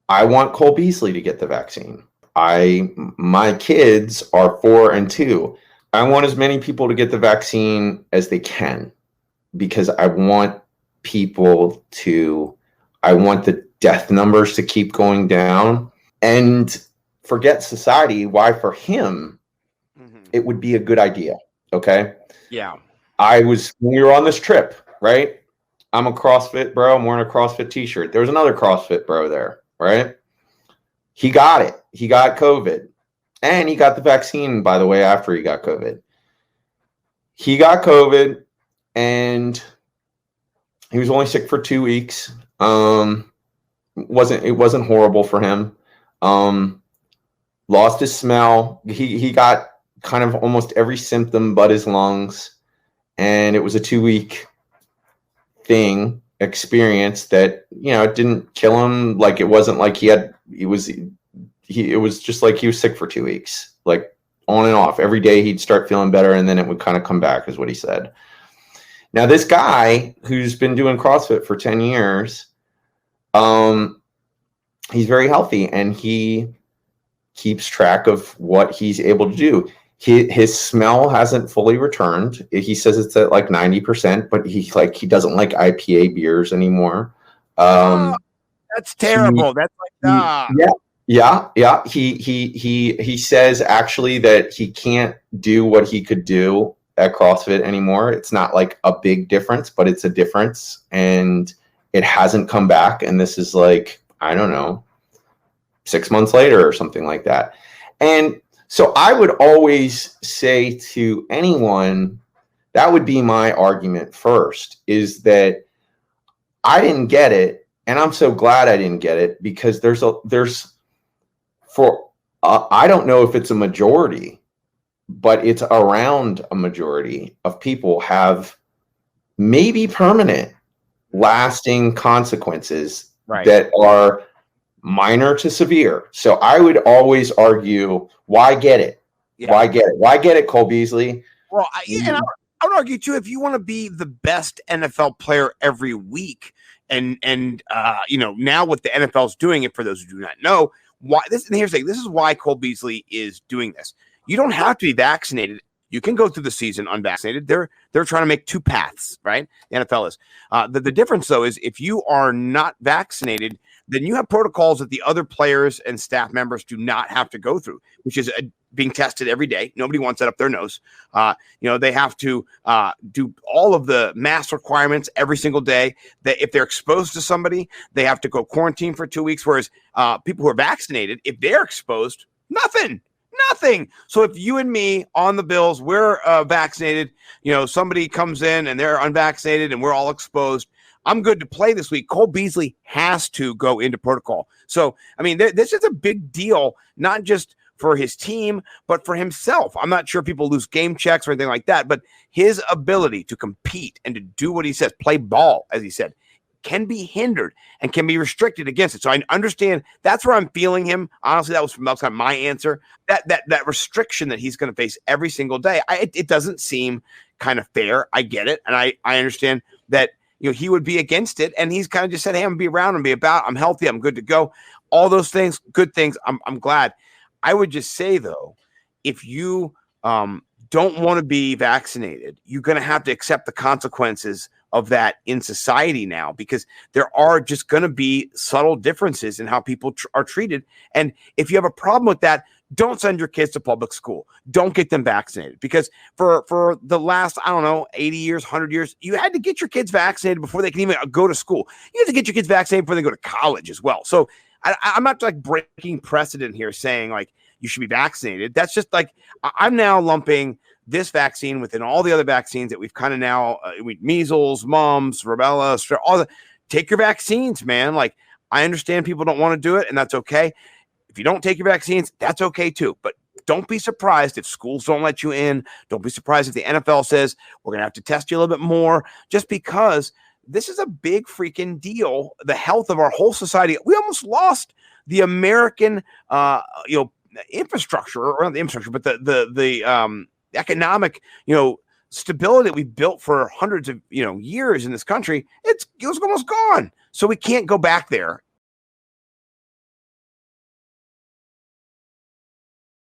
I want Cole Beasley to get the vaccine. My kids are 4 and 2. I want as many people to get the vaccine as they can because I want I want the death numbers to keep going down. And forget society, why for him, it would be a good idea. Okay. Yeah. When we were on this trip, right? I'm a CrossFit bro. I'm wearing a CrossFit t-shirt. There was another CrossFit bro there, right? He got it. He got COVID. And he got the vaccine, by the way, after he got COVID. He got COVID and he was only sick for 2 weeks. It wasn't horrible for him. Lost his smell. He got kind of almost every symptom but his lungs. And it was a 2-week experience that, it didn't kill him. Like, it wasn't like it was just like he was sick for 2 weeks, like on and off. Every day he'd start feeling better and then it would kind of come back, is what he said. Now, this guy who's been doing CrossFit for 10 years, he's very healthy and he keeps track of what he's able to do. His smell hasn't fully returned. He says it's at like 90%, but he doesn't like IPA beers anymore. That's terrible. That's like Yeah. He says actually that he can't do what he could do at CrossFit anymore. It's not like a big difference, but it's a difference, and it hasn't come back. And this is like, I don't know, 6 months later or something like that. And so I would always say to anyone, that would be my argument first, is that I didn't get it. And I'm so glad I didn't get it, because I don't know if it's a majority, but it's around a majority of people have maybe permanent, lasting consequences that are minor to severe. So I would always argue, why get it? Yeah. Why get it? Why get it, Cole Beasley? Well, I would argue too, if you want to be the best NFL player every week, and now what the NFL is doing, it for those who do not know, here's the thing, this is why Cole Beasley is doing this. You don't have to be vaccinated. You can go through the season unvaccinated. They're trying to make two paths, right? The NFL is. The difference, though, is if you are not vaccinated, then you have protocols that the other players and staff members do not have to go through, which is being tested every day. Nobody wants that up their nose. They have to do all of the mask requirements every single day. That if they're exposed to somebody, they have to go quarantine for 2 weeks. Whereas people who are vaccinated, if they're exposed, nothing. So if you and me on the Bills, we're vaccinated, somebody comes in and they're unvaccinated and we're all exposed, I'm good to play this week. Cole Beasley has to go into protocol. So, I mean, this is a big deal, not just for his team, but for himself. I'm not sure people lose game checks or anything like that, but his ability to compete and to do what he says, play ball, as he said, can be hindered and can be restricted against it. So I understand that's where I'm feeling him. Honestly, that was kind of my answer. That restriction that he's going to face every single day, it doesn't seem kind of fair. I get it. And I understand that, he would be against it. And he's kind of just said, hey, I'm going to be around and be about, I'm healthy, I'm good to go. All those things, good things. I'm glad. I would just say, though, if you don't want to be vaccinated, you're going to have to accept the consequences of that in society now, because there are just going to be subtle differences in how people are treated. And if you have a problem with that, don't send your kids to public school. Don't get them vaccinated, because for the last, 80 years, 100 years, you had to get your kids vaccinated before they can even go to school. You have to get your kids vaccinated before they go to college as well. So I'm not like breaking precedent here saying like you should be vaccinated. That's just like, I'm now lumping this vaccine within all the other vaccines that we've kind of now, measles, mumps, rubella, take your vaccines, man. Like, I understand people don't want to do it, and that's okay. If you don't take your vaccines, that's okay too. But don't be surprised if schools don't let you in. Don't be surprised if the NFL says we're going to have to test you a little bit more, just because this is a big freaking deal. The health of our whole society. We almost lost the American, infrastructure, or not the infrastructure, but the economic, stability that we've built for hundreds of, years in this country. It was almost gone. So we can't go back there.